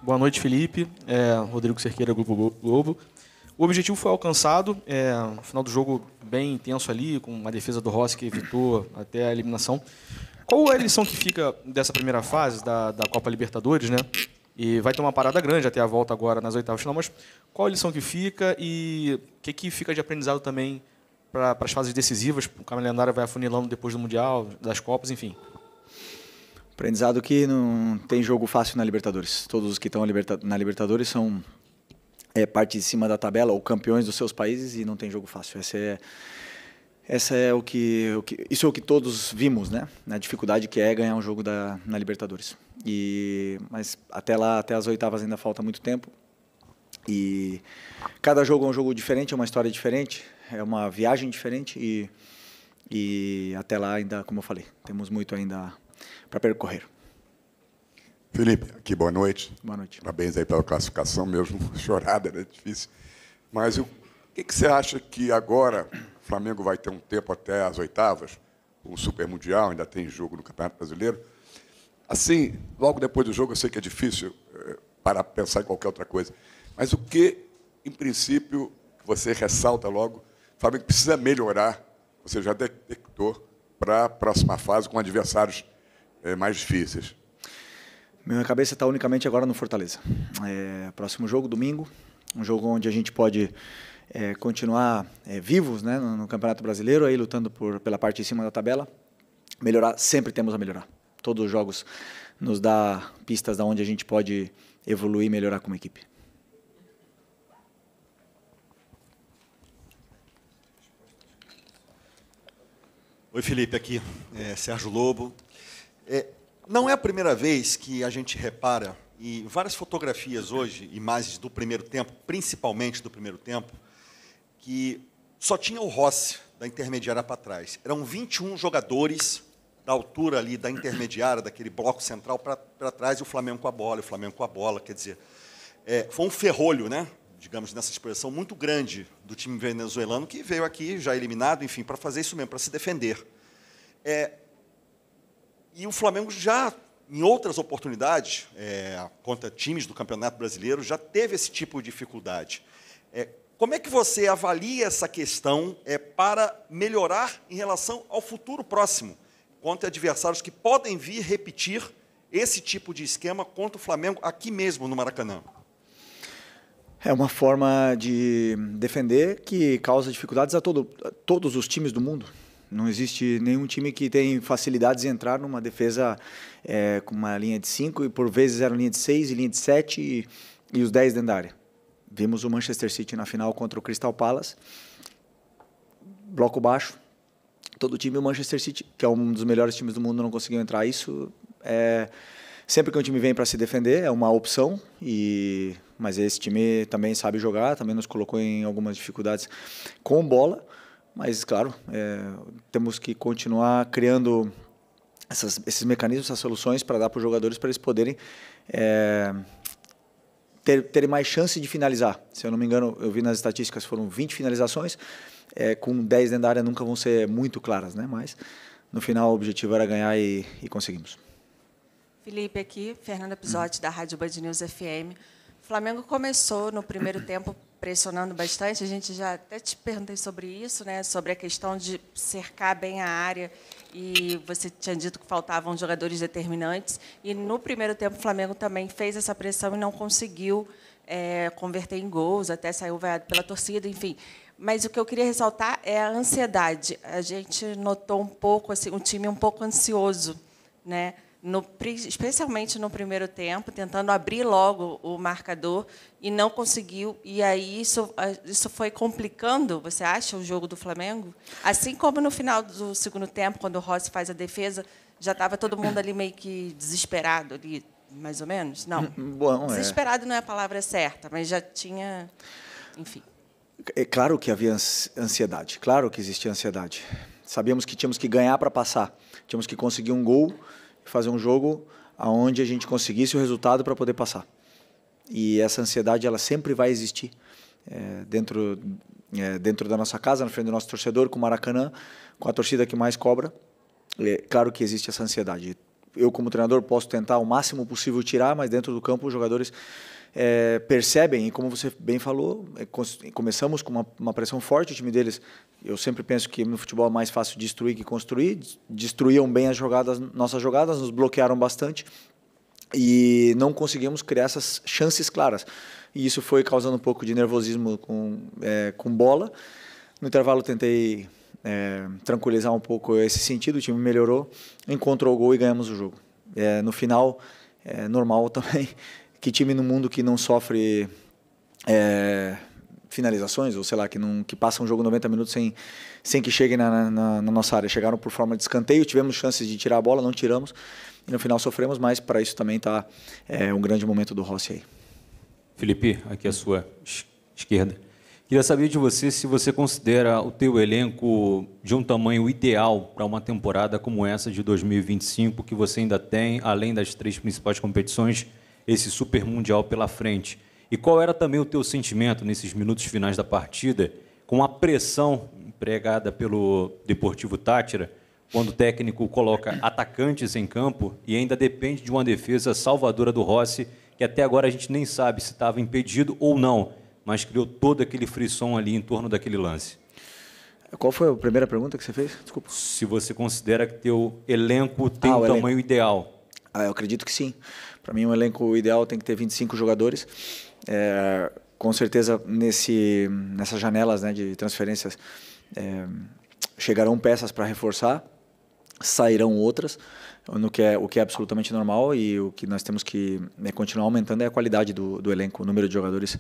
Boa noite, Felipe. Rodrigo Cerqueira, Grupo Globo. O objetivo foi alcançado, no final do jogo bem intenso ali, com uma defesa do Rossi que evitou até a eliminação. Qual é a lição que fica dessa primeira fase da Copa Libertadores, né? E vai ter uma parada grande até a volta agora nas oitavas de final, mas qual a lição que fica e o que fica de aprendizado também para as fases decisivas? O calendário vai afunilando depois do Mundial, das Copas, enfim. Aprendizado que não tem jogo fácil na Libertadores. Todos os que estão na Libertadores são parte de cima da tabela ou campeões dos seus países e não tem jogo fácil. Isso é o que todos vimos, né? Na dificuldade que é ganhar um jogo na Libertadores. Mas até lá, até as oitavas ainda falta muito tempo. E cada jogo é um jogo diferente, é uma história diferente, é uma viagem diferente e até lá ainda, como eu falei, temos muito ainda para percorrer. Felipe, aqui, boa noite. Boa noite. Parabéns aí pela classificação, mesmo chorada, né? Difícil. Mas o que você acha que agora o Flamengo vai ter um tempo até as oitavas, o Super Mundial, ainda tem jogo no Campeonato Brasileiro? Assim, logo depois do jogo, eu sei que é difícil para pensar em qualquer outra coisa, mas o que, em princípio, você ressalta logo, o Flamengo precisa melhorar, você já detectou, para a próxima fase com adversários mais difíceis? Minha cabeça está unicamente agora no Fortaleza. Próximo jogo, domingo, um jogo onde a gente pode continuar vivos, né, no Campeonato Brasileiro, aí lutando pela parte de cima da tabela. Melhorar, sempre temos a melhorar. Todos os jogos nos dá pistas de onde a gente pode evoluir e melhorar como equipe. Oi, Felipe, aqui Sérgio Lobo. Não é a primeira vez que a gente repara, e várias fotografias hoje, imagens do primeiro tempo, principalmente do primeiro tempo, que só tinha o Rossi da intermediária para trás. Eram 21 jogadores da altura ali da intermediária, daquele bloco central para trás, e o Flamengo com a bola, quer dizer, foi um ferrolho, né? Digamos, nessa expressão muito grande do time venezuelano, que veio aqui já eliminado, enfim, para fazer isso mesmo, para se defender. E o Flamengo já, em outras oportunidades, contra times do Campeonato Brasileiro, já teve esse tipo de dificuldade. Como é que você avalia essa questão para melhorar em relação ao futuro próximo, contra adversários que podem vir repetir esse tipo de esquema contra o Flamengo aqui mesmo no Maracanã? É uma forma de defender que causa dificuldades a todos os times do mundo. Não existe nenhum time que tem facilidades em entrar numa defesa com uma linha de 5 e por vezes era linha de 6 e linha de 7 e os 10 dentro da área. Vimos o Manchester City na final contra o Crystal Palace, bloco baixo, todo time do Manchester City, que é um dos melhores times do mundo, não conseguiu entrar. Isso sempre que um time vem para se defender, é uma opção, mas esse time também sabe jogar, também nos colocou em algumas dificuldades com bola. Mas, claro, temos que continuar criando esses mecanismos, essas soluções para dar para os jogadores, para eles poderem terem mais chance de finalizar. Se eu não me engano, eu vi nas estatísticas, foram 20 finalizações, com 10 dentro da área nunca vão ser muito claras, né? Mas, no final, o objetivo era ganhar e conseguimos. Felipe aqui, Fernanda Pisotti, da Rádio Band News FM. O Flamengo começou no primeiro tempo pressionando bastante, a gente já até te perguntei sobre isso, né, sobre a questão de cercar bem a área, e você tinha dito que faltavam jogadores determinantes, e no primeiro tempo o Flamengo também fez essa pressão e não conseguiu converter em gols, até saiu vaiado pela torcida, enfim. Mas o que eu queria ressaltar é a ansiedade. A gente notou um pouco, assim, um time um pouco ansioso, né? Especialmente no primeiro tempo, tentando abrir logo o marcador e não conseguiu. E aí isso foi complicando, você acha, o jogo do Flamengo? Assim como no final do segundo tempo, quando o Rossi faz a defesa, já estava todo mundo ali meio que desesperado, ali, mais ou menos? Não, bom, desesperado não é a palavra certa, mas já tinha, enfim. É claro que havia ansiedade, claro que existia ansiedade. Sabíamos que tínhamos que ganhar para passar, tínhamos que conseguir um gol, fazer um jogo onde a gente conseguisse o resultado para poder passar. E essa ansiedade ela sempre vai existir dentro da nossa casa, na frente do nosso torcedor, com o Maracanã, com a torcida que mais cobra. Claro que existe essa ansiedade. eu como treinador posso tentar o máximo possível tirar, mas dentro do campo os jogadores percebem, e como você bem falou, começamos com uma pressão forte, o time deles, eu sempre penso que no futebol é mais fácil destruir que construir, destruíam bem as jogadas, nossas jogadas, nos bloquearam bastante e não conseguimos criar essas chances claras. E isso foi causando um pouco de nervosismo com bola. No intervalo tentei tranquilizar um pouco esse sentido, o time melhorou, encontrou o gol e ganhamos o jogo. No final, é normal também que time no mundo que não sofre finalizações, ou sei lá, que passa um jogo 90 minutos sem que chegue na nossa área. Chegaram por forma de escanteio, tivemos chances de tirar a bola, não tiramos, e no final sofremos, mas para isso também está um grande momento do Rossi aí. Felipe, aqui à sua esquerda. Queria saber de você se você considera o teu elenco de um tamanho ideal para uma temporada como essa de 2025, que você ainda tem, além das 3 principais competições, esse Super Mundial pela frente. E qual era também o teu sentimento nesses minutos finais da partida, com a pressão empregada pelo Deportivo Táchira, quando o técnico coloca atacantes em campo e ainda depende de uma defesa salvadora do Rossi, que até agora a gente nem sabe se estava impedido ou não, mas criou todo aquele frisson ali em torno daquele lance. Qual foi a primeira pergunta que você fez? Desculpa. Se você considera que teu elenco tem um tamanho ideal. Eu acredito que sim. Para mim, um elenco ideal tem que ter 25 jogadores. Com certeza, nessas janelas, né, de transferências, chegarão peças para reforçar, sairão outras, o que é absolutamente normal, e o que nós temos que continuar aumentando é a qualidade do elenco. O número de jogadores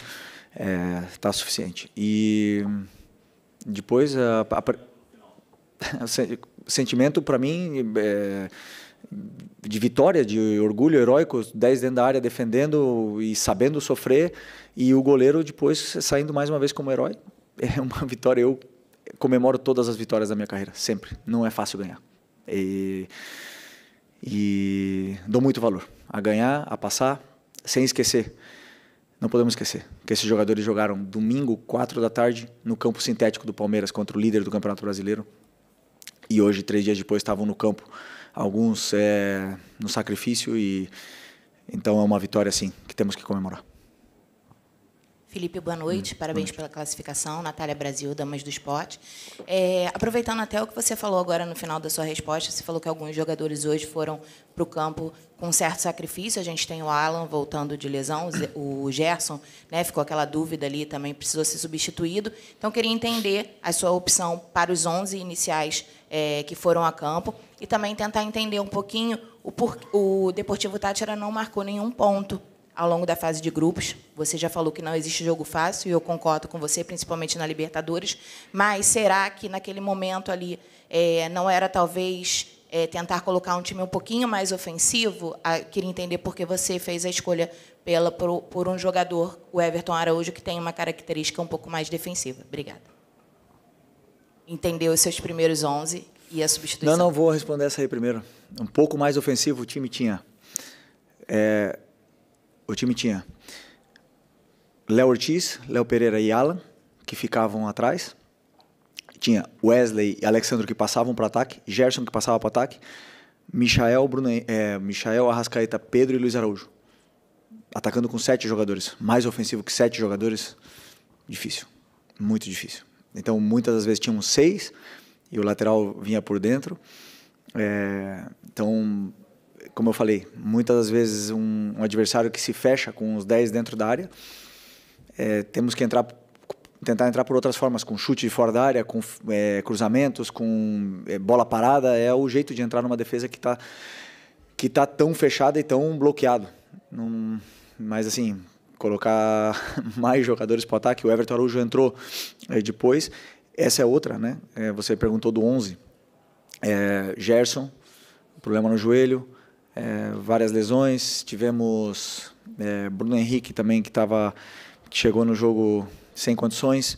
está suficiente. E depois, o sentimento para mim de vitória, de orgulho heróico, 10 dentro da área defendendo e sabendo sofrer, e o goleiro depois saindo mais uma vez como herói. É uma vitória. Eu comemoro todas as vitórias da minha carreira, sempre. Não é fácil ganhar. E dou muito valor a ganhar, a passar, sem esquecer. Não podemos esquecer que esses jogadores jogaram domingo, 4 da tarde, no campo sintético do Palmeiras, contra o líder do Campeonato Brasileiro. E hoje, 3 dias depois, estavam no campo, alguns no sacrifício, e então é uma vitória, sim, que temos que comemorar. Felipe, boa noite. Parabéns pela classificação. Natália Brasil, Damas do Esporte. Aproveitando até o que você falou agora no final da sua resposta, você falou que alguns jogadores hoje foram para o campo com um certo sacrifício. A gente tem o Alan voltando de lesão, o Gerson, né, ficou aquela dúvida ali, também precisou ser substituído. Então, queria entender a sua opção para os 11 iniciais que foram a campo e também tentar entender um pouquinho o Deportivo Táchira não marcou nenhum ponto ao longo da fase de grupos. Você já falou que não existe jogo fácil, e eu concordo com você, principalmente na Libertadores, mas será que naquele momento ali não era talvez tentar colocar um time um pouquinho mais ofensivo? Queria entender por que você fez a escolha por um jogador, o Everton Araújo, que tem uma característica um pouco mais defensiva. Obrigada. Entendeu os seus primeiros 11 e a substituição? Não, vou responder essa aí primeiro. Um pouco mais ofensivo o time tinha. O time tinha Léo Ortiz, Léo Pereira e Alan, que ficavam atrás. Tinha Wesley e Alexandro, que passavam para o ataque. Gerson, que passava para o ataque. Michael, Arrascaeta, Pedro e Luiz Araújo. Atacando com 7 jogadores. Mais ofensivo que 7 jogadores, difícil. Muito difícil. Então, muitas das vezes tínhamos 6 e o lateral vinha por dentro. Então, como eu falei, muitas das vezes um adversário que se fecha com os 10 dentro da área, temos que tentar entrar por outras formas, com chute de fora da área, com cruzamentos, com bola parada. É o jeito de entrar numa defesa que tá tão fechada e tão bloqueado. Mas assim, colocar mais jogadores para o ataque. O Everton Araújo entrou depois. Essa é outra, né? Você perguntou do 11. Gerson, problema no joelho. Várias lesões, tivemos Bruno Henrique também, que chegou no jogo sem condições,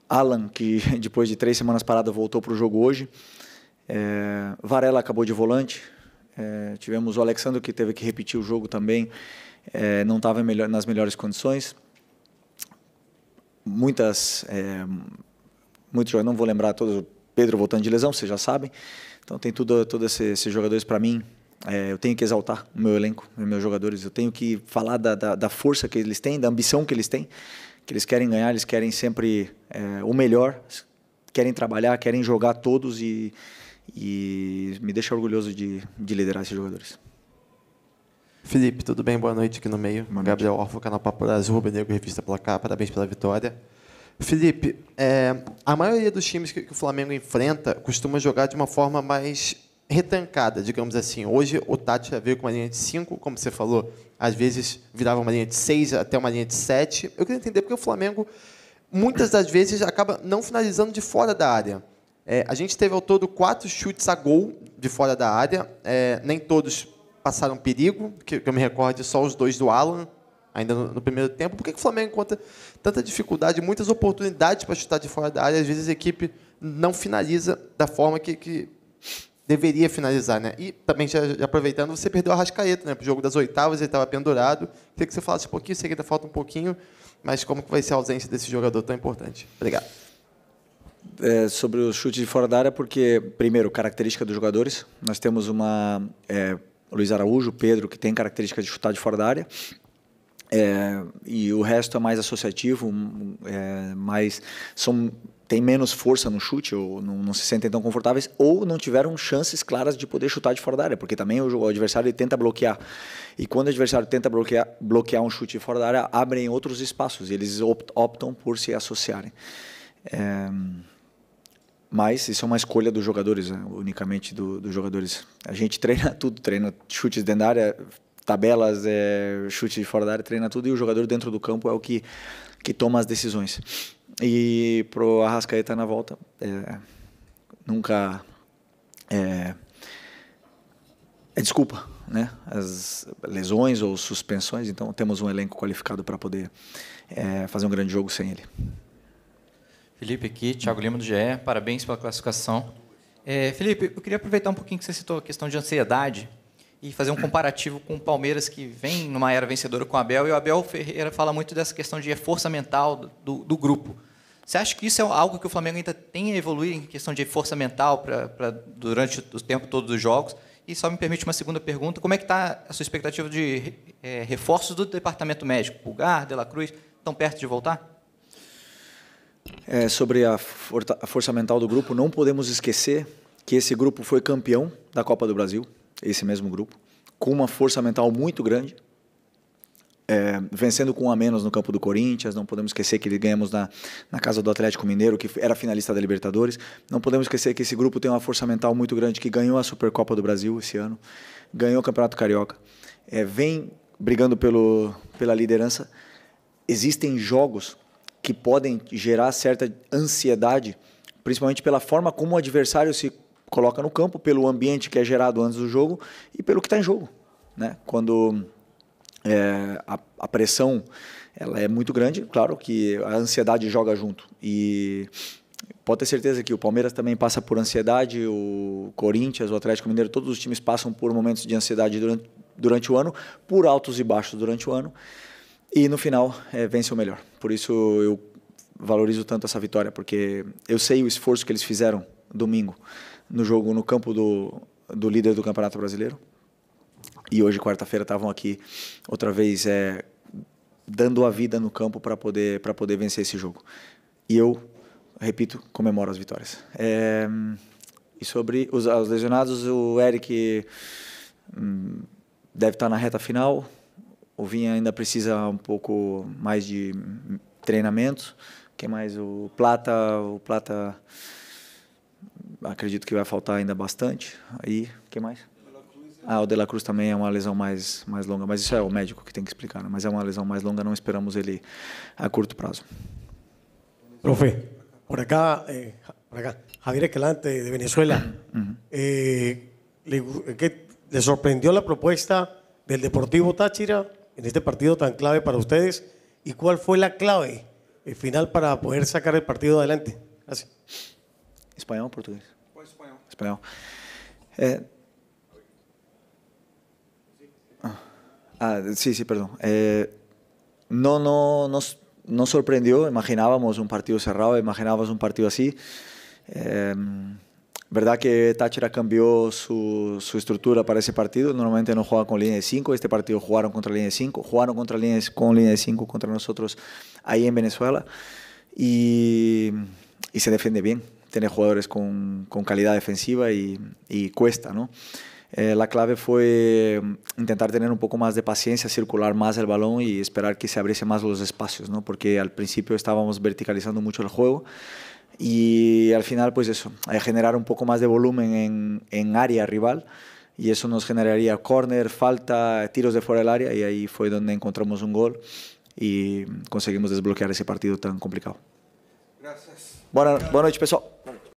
Alan, que depois de 3 semanas parado voltou para o jogo hoje, Varela acabou de volante, tivemos o Alexandre, que teve que repetir o jogo também, não estava nas melhores condições, muitos jogadores, não vou lembrar todos, o Pedro voltando de lesão, vocês já sabem, então tem todos esses jogadores para mim eu tenho que exaltar o meu elenco, os meus jogadores. Eu tenho que falar da força que eles têm, da ambição que eles têm, que eles querem ganhar, eles querem sempre o melhor, querem trabalhar, querem jogar todos e me deixa orgulhoso de liderar esses jogadores. Felipe, tudo bem? Boa noite aqui no meio. Gabriel Orfo, canal Papo Brasil, Rubro Negro, Revista Placar. Parabéns pela vitória. Felipe, a maioria dos times que o Flamengo enfrenta costuma jogar de uma forma mais retrancada, digamos assim. Hoje o Tátira veio com uma linha de 5, como você falou, às vezes virava uma linha de 6 até uma linha de 7. Eu queria entender porque o Flamengo, muitas das vezes, acaba não finalizando de fora da área. A gente teve ao todo 4 chutes a gol de fora da área, nem todos passaram perigo, que eu me recorde só os 2 do Alan, ainda no primeiro tempo. Por que o Flamengo encontra tanta dificuldade, muitas oportunidades para chutar de fora da área, às vezes a equipe não finaliza da forma que deveria finalizar, né? E também, já aproveitando, você perdeu a Arrascaeta, né? Para o jogo das oitavas, ele estava pendurado. Queria que você falasse um pouquinho, sei que ainda falta um pouquinho, mas como que vai ser a ausência desse jogador tão importante? Obrigado. Sobre o chute de fora da área, porque, primeiro, característica dos jogadores. Nós temos Luiz Araújo, Pedro, que tem característica de chutar de fora da área. E o resto é mais associativo, tem menos força no chute, ou não se sentem tão confortáveis, ou não tiveram chances claras de poder chutar de fora da área, porque também o adversário ele tenta bloquear. E quando o adversário tenta bloquear um chute de fora da área, abrem outros espaços, e eles optam por se associarem. Mas isso é uma escolha dos jogadores, né? Unicamente dos jogadores. A gente treina tudo, treina chutes dentro da área, tabelas, chute de fora da área, treina tudo, e o jogador dentro do campo é o que toma as decisões. E pro Arrascaeta na volta, nunca é desculpa, né? As lesões ou suspensões, então temos um elenco qualificado para poder fazer um grande jogo sem ele. Felipe aqui, Thiago Lima do GE, parabéns pela classificação. Felipe, eu queria aproveitar um pouquinho que você citou a questão de ansiedade e fazer um comparativo com o Palmeiras, que vem numa era vencedora com o Abel, e o Abel Ferreira fala muito dessa questão de força mental do grupo. Você acha que isso é algo que o Flamengo ainda tem a evoluir em questão de força mental durante o tempo todo dos jogos? E só me permite uma segunda pergunta, como é que está a sua expectativa de reforços do departamento médico? Pulgar, De La Cruz, estão perto de voltar? Sobre a força mental do grupo, não podemos esquecer que esse grupo foi campeão da Copa do Brasil, esse mesmo grupo, com uma força mental muito grande, vencendo com 1 a menos no campo do Corinthians. Não podemos esquecer que ganhamos na casa do Atlético Mineiro, que era finalista da Libertadores. Não podemos esquecer que esse grupo tem uma força mental muito grande, que ganhou a Supercopa do Brasil esse ano, ganhou o Campeonato Carioca, vem brigando pela liderança. Existem jogos que podem gerar certa ansiedade, principalmente pela forma como o adversário se coloca no campo, pelo ambiente que é gerado antes do jogo e pelo que está em jogo, né? Quando a pressão ela é muito grande, claro que a ansiedade joga junto. E pode ter certeza que o Palmeiras também passa por ansiedade, o Corinthians, o Atlético Mineiro, todos os times passam por momentos de ansiedade durante o ano, por altos e baixos durante o ano. E no final vence o melhor. Por isso eu valorizo tanto essa vitória, porque eu sei o esforço que eles fizeram domingo no jogo no campo do líder do Campeonato Brasileiro. E hoje, quarta-feira, estavam aqui outra vez dando a vida no campo para poder vencer esse jogo. E eu, repito, comemoro as vitórias. E sobre os lesionados, o Eric deve estar na reta final. O Vinha ainda precisa um pouco mais de treinamento. Quem mais? O Plata acredito que vai faltar ainda bastante. Aí, quem mais? O De La Cruz também é uma lesão mais longa, mas isso é o médico que tem que explicar, né? Mas é uma lesão mais longa, não esperamos ele a curto prazo. Profe, por acá, Javier Escalante de Venezuela. ¿Le sorprendió la propuesta del Deportivo Táchira en este partido tan clave para ustedes? ¿Y cuál fue la clave final para poder sacar el partido adelante? Gracias. Espanhol ou português? Espanhol. Espanhol. Sí, perdón. No nos sorprendió, imaginábamos un partido cerrado, imaginábamos un partido así. Verdad que Táchira cambió su estructura para ese partido. Normalmente no juega con línea de 5. Este partido jugaron contra línea de 5. Jugaron con línea de 5 contra nosotros ahí en Venezuela. Y se defiende bien. Tiene jugadores con calidad defensiva y cuesta, ¿no? La clave fue intentar tener un poco más de paciencia, circular más el balón y esperar que se abriese más los espacios, ¿no? Porque al principio estábamos verticalizando mucho el juego y al final, pues eso, generar un poco más de volumen en área rival, y eso nos generaría córner, falta, tiros de fuera del área, y ahí fue donde encontramos un gol y conseguimos desbloquear ese partido tan complicado. Gracias. Boa noite, pessoal.